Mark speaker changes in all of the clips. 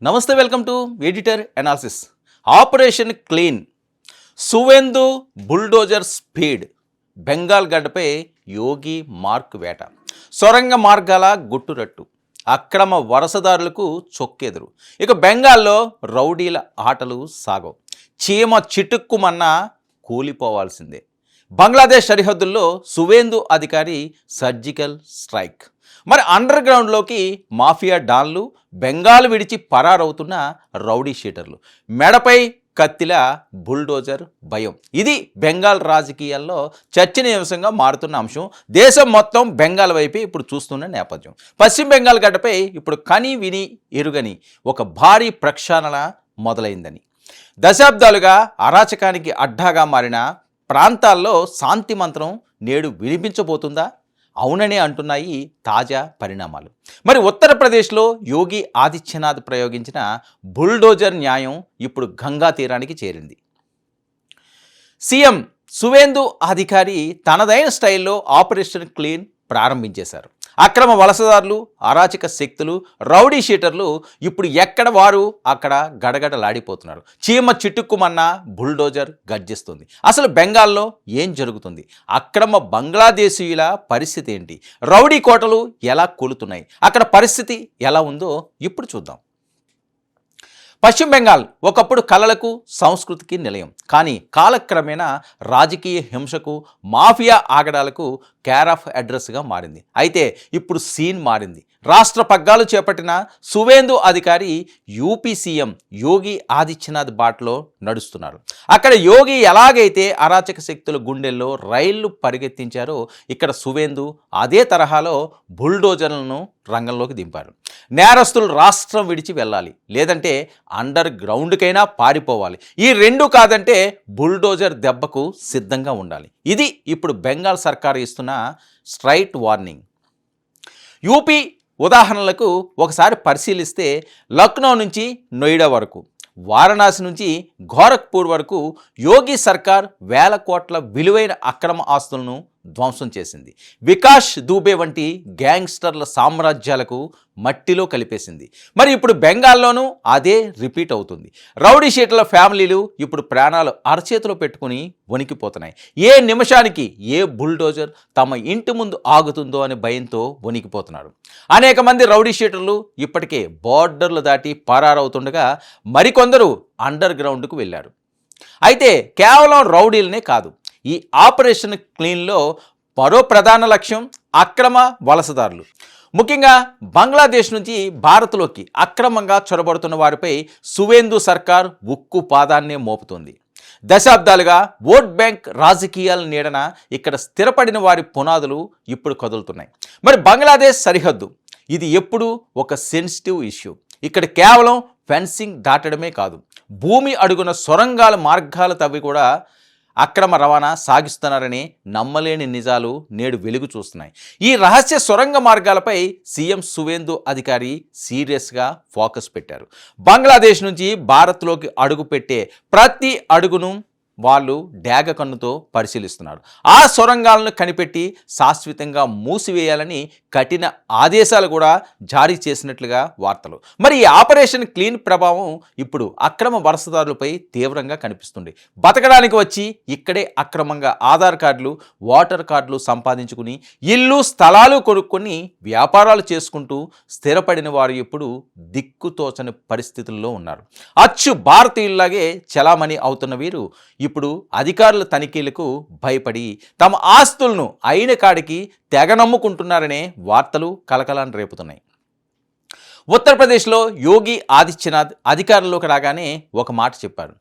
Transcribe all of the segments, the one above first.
Speaker 1: నమస్తే, welcome to editor analysis. Operation clean, Suvendu bulldozer speed, Bengal గడ్డపై యోగి mark వేట, సొరంగ మార్గాల గుట్టురట్టు, అక్రమ వరసదారులకు చొక్కెదురు. ఇక బెంగాల్లో రౌడీల ఆటలు సాగవు. చీమ చిటుక్కుమన్నా కూలిపోవాల్సిందే. బంగ్లాదేశ్ సరిహద్దుల్లో సువేందు అధికారి సర్జికల్ స్ట్రైక్. మరి అండర్ గ్రౌండ్లోకి మాఫియా డాన్లు, బెంగాల్ విడిచి పరారవుతున్న రౌడీ షీటర్లు, మెడపై కత్తిల బుల్డోజర్ భయం. ఇది బెంగాల్ రాజకీయాల్లో చర్చనీయాంశంగా మారుతున్న అంశం. దేశం మొత్తం బెంగాల్ వైపే ఇప్పుడు చూస్తున్న నేపథ్యం. పశ్చిమ బెంగాల్ గడ్డపై ఇప్పుడు కని విని ఎరుగని ఒక భారీ ప్రక్షాళన మొదలైందని, దశాబ్దాలుగా అరాచకానికి అడ్డాగా మారిన ప్రాంతాల్లో శాంతి మంత్రం నేడు వినిపించబోతుందా? అవుననే అంటున్నాయి తాజా పరిణామాలు. మరి ఉత్తరప్రదేశ్లో యోగి ఆదిత్యనాథ్ ప్రయోగించిన బుల్డోజర్ న్యాయం ఇప్పుడు గంగా తీరానికి చేరింది. సీఎం సువేందు అధికారి తనదైన స్టైల్లో ఆపరేషన్ క్లీన్ ప్రారంభించేశారు. అక్రమ వలసదారులు, అరాచక శక్తులు, రౌడీ షీటర్లు ఇప్పుడు ఎక్కడ వారు అక్కడ గడగడలాడిపోతున్నారు. చీమ చిట్టుక్కుమన్న బుల్డోజర్ గర్జిస్తుంది. అసలు బెంగాల్లో ఏం జరుగుతుంది? అక్రమ బంగ్లాదేశీయుల పరిస్థితి ఏంటి? రౌడీ కోటలు ఎలా కూలుతున్నాయి? అక్కడ పరిస్థితి ఎలా ఉందో ఇప్పుడు చూద్దాం. పశ్చిమ బెంగాల్ ఒకప్పుడు కళలకు, సంస్కృతికి నిలయం. కానీ కాలక్రమేణా రాజకీయ హింసకు, మాఫియా ఆగడాలకు కేర్ ఆఫ్ అడ్రస్గా మారింది. అయితే ఇప్పుడు సీన్ మారింది. రాష్ట్ర పగ్గాలు చేపట్టిన సువేందు అధికారి యూపీ సీఎం యోగి ఆదిత్యనాథ్ బాటలో నడుస్తున్నారు. అక్కడ యోగి ఎలాగైతే అరాచక శక్తుల గుండెల్లో రైళ్లు పరిగెత్తించారో, ఇక్కడ సువేందు అదే తరహాలో బుల్డోజర్లను రంగంలోకి దింపారు. నేరస్తులు రాష్ట్రం విడిచి వెళ్ళాలి, లేదంటే అండర్ గ్రౌండ్కైనా పారిపోవాలి. ఈ రెండు కాదంటే బుల్డోజర్ దెబ్బకు సిద్ధంగా ఉండాలి. ఇది ఇప్పుడు బెంగాల్ సర్కారు ఇస్తున్న స్ట్రైట్ వార్నింగ్. యూపీ ఉదాహరణలకు ఒకసారి పరిశీలిస్తే, లక్నో నుంచి నోయిడా వరకు, వారణాసి నుంచి గోరఖ్పూర్ వరకు యోగి సర్కార్ వేల కోట్ల విలువైన అక్రమ ఆస్తులను ధ్వంసం చేసింది. వికాస్ దూబే వంటి గ్యాంగ్స్టర్ల సామ్రాజ్యాలకు మట్టిలో కలిపేసింది. మరి ఇప్పుడు బెంగాల్లోనూ అదే రిపీట్ అవుతుంది. రౌడీ షీటర్ల ఫ్యామిలీలు ఇప్పుడు ప్రాణాలు అరచేతిలో పెట్టుకుని వణికిపోతున్నాయి. ఏ నిమిషానికి ఏ బుల్డోజర్ తమ ఇంటి ముందు ఆగుతుందో అనే భయంతో వణికిపోతున్నారు. అనేక మంది రౌడీ షీటర్లు ఇప్పటికే బోర్డర్లు దాటి పరారవుతుండగా మరికొందరు అండర్ గ్రౌండ్కు వెళ్ళారు. అయితే కేవలం రౌడీలనే కాదు, ఈ ఆపరేషన్ క్లీన్లో మరో ప్రధాన లక్ష్యం అక్రమ వలసదారులు. ముఖ్యంగా బంగ్లాదేశ్ నుంచి భారత్లోకి అక్రమంగా చొరబడుతున్న వారిపై సువేందు సర్కార్ ఉక్కు పాదాన్నే మోపుతోంది. దశాబ్దాలుగా ఓట్ బ్యాంక్ రాజకీయాల నీడన ఇక్కడ స్థిరపడిన వారి పునాదులు ఇప్పుడు కదులుతున్నాయి. మరి బంగ్లాదేశ్ సరిహద్దు ఇది ఎప్పుడూ ఒక సెన్సిటివ్ ఇష్యూ. ఇక్కడ కేవలం ఫెన్సింగ్ దాటడమే కాదు, భూమి అడుగున సొరంగాల మార్గాలు తవ్వి కూడా అక్రమ రవాణా సాగిస్తున్నారని నమ్మలేని నిజాలు నేడు వెలుగు చూస్తున్నాయి. ఈ రహస్య సొరంగ మార్గాలపై సీఎం సువేందు అధికారి సీరియస్గా ఫోకస్ పెట్టారు. బంగ్లాదేశ్ నుంచి భారత్లోకి అడుగు పెట్టే ప్రతి అడుగును వాళ్ళు డేగ కన్నుతో పరిశీలిస్తున్నారు. ఆ సొరంగాలను కనిపెట్టి శాశ్వతంగా మూసివేయాలని కఠిన ఆదేశాలు కూడా జారీ చేసినట్లుగా వార్తలు. మరి ఈ ఆపరేషన్ క్లీన్ ప్రభావం ఇప్పుడు అక్రమ వలసదారులపై తీవ్రంగా కనిపిస్తుంది. బతకడానికి వచ్చి ఇక్కడే అక్రమంగా ఆధార్ కార్డులు, ఓటర్ కార్డులు సంపాదించుకుని ఇల్లు, స్థలాలు కొనుక్కొని వ్యాపారాలు చేసుకుంటూ స్థిరపడిన వారు ఇప్పుడు దిక్కుతోచని పరిస్థితుల్లో ఉన్నారు. అచ్చు భారతీయుల్లాగే చలామణి అవుతున్న వీరు ఇప్పుడు అధికారుల తనిఖీలకు భయపడి తమ ఆస్తులను అయిన కాడికి తెగ నమ్ముకుంటున్నారనే వార్తలు కలకలాన్ని రేపుతున్నాయి. ఉత్తరప్రదేశ్లో యోగి ఆదిత్యనాథ్ అధికారంలోకి రాగానే ఒక మాట చెప్పారు: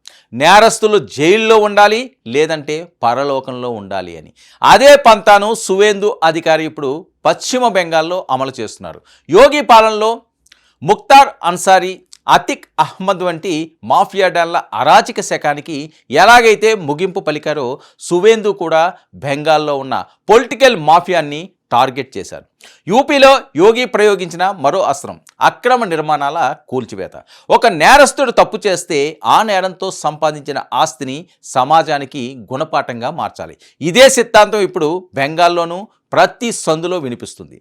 Speaker 1: నేరస్తులు జైల్లో ఉండాలి, లేదంటే పరలోకంలో ఉండాలి అని. అదే పంతాను సువేందు అధికారి ఇప్పుడు పశ్చిమ బెంగాల్లో అమలు చేస్తున్నారు. యోగి పాలనలో ముఖ్తార్ అన్సారీ, అతిక్ అహ్మద్ వంటి మాఫియా డాన్ల అరాచక శకానికి ఎలాగైతే ముగింపు పలికారో, సువేందు కూడా బెంగాల్లో ఉన్న పొలిటికల్ మాఫియాన్ని టార్గెట్ చేశారు. యూపీలో యోగి ప్రయోగించిన మరో అస్త్రం అక్రమ నిర్మాణాల కూల్చివేత. ఒక నేరస్తుడు తప్పు చేస్తే ఆ నేరంతో సంపాదించిన ఆస్తిని సమాజానికి గుణపాఠంగా మార్చాలి. ఇదే సిద్ధాంతం ఇప్పుడు బెంగాల్లోనూ ప్రతి సందులో వినిపిస్తుంది.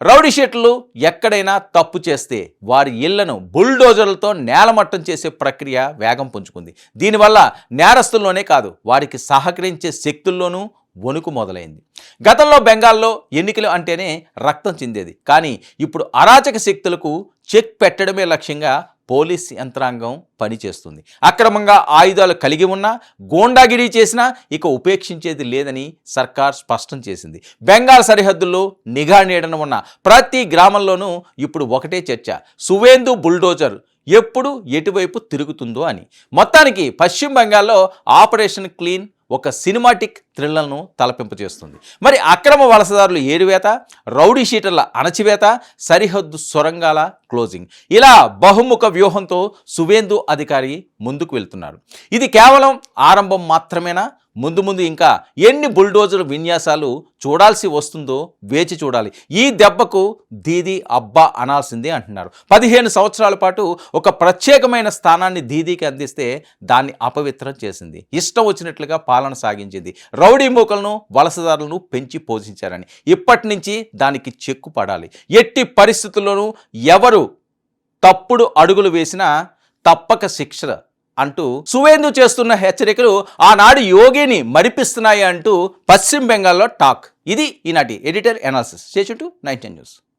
Speaker 1: రౌడీ షీటర్లు ఎక్కడైనా తప్పు చేస్తే వారి ఇళ్లను బుల్డోజర్లతో నేలమట్టం చేసే ప్రక్రియ వేగం పుంజుకుంది. దీనివల్ల నేరస్తుల్లోనే కాదు, వారికి సహకరించే శక్తుల్లోనూ వణుకు మొదలైంది. గతంలో బెంగాల్లో ఎన్నికలు అంటేనే రక్తం చిందేది. కానీ ఇప్పుడు అరాచక శక్తులకు చెక్ పెట్టడమే లక్ష్యంగా పోలీస్ యంత్రాంగం పనిచేస్తుంది. అక్రమంగా ఆయుధాలు కలిగి ఉన్నా, గూండాగిరీ చేసినా ఇక ఉపేక్షించేది లేదని సర్కార్ స్పష్టం చేసింది. బెంగాల్ సరిహద్దుల్లో నిఘా నీడన ఉన్న ప్రతి గ్రామంలోనూ ఇప్పుడు ఒకటే చర్చ: సువేందు బుల్డోజర్ ఎప్పుడు ఎటువైపు తిరుగుతుందో అని. మొత్తానికి పశ్చిమ బెంగాల్లో ఆపరేషన్ క్లీన్ ఒక సినిమాటిక్ థ్రిల్లర్ను తలపింపజేస్తుంది. మరి అక్రమ వలసదారులు ఏరువేత, రౌడీ షీటర్ల అణచివేత, సరిహద్దు సొరంగాల క్లోజింగ్, ఇలా బహుముఖ వ్యూహంతో సువేందు అధికారి ముందుకు వెళ్తున్నారు. ఇది కేవలం ఆరంభం మాత్రమేనా? ముందు ముందు ఇంకా ఎన్ని బుల్డోజర్ విన్యాసాలు చూడాల్సి వస్తుందో వేచి చూడాలి. ఈ దెబ్బకు దీదీ అబ్బా అనాల్సిందే అంటున్నారు. 15 సంవత్సరాల పాటు ఒక ప్రత్యేకమైన స్థానాన్ని దీదీకి అందిస్తే దాన్ని అపవిత్రం చేసింది. ఇష్టం వచ్చినట్లుగా పాలన సాగించింది. రౌడీ మూకలను, వలసదారులను పెంచి పోషించారని. ఇప్పటి నుంచి దానికి చెక్కు పడాలి. ఎట్టి పరిస్థితుల్లోనూ ఎవరు తప్పుడు అడుగులు వేసినా తప్పక శిక్ష అంటూ సువేందు చేస్తున్న హెచ్చరికలు ఆనాడు యోగిని మరిపిస్తున్నాయి అంటూ పశ్చిమ బెంగాల్లో టాక్. ఇది ఈనాటి editor analysis. Stay tune to 9 10 news.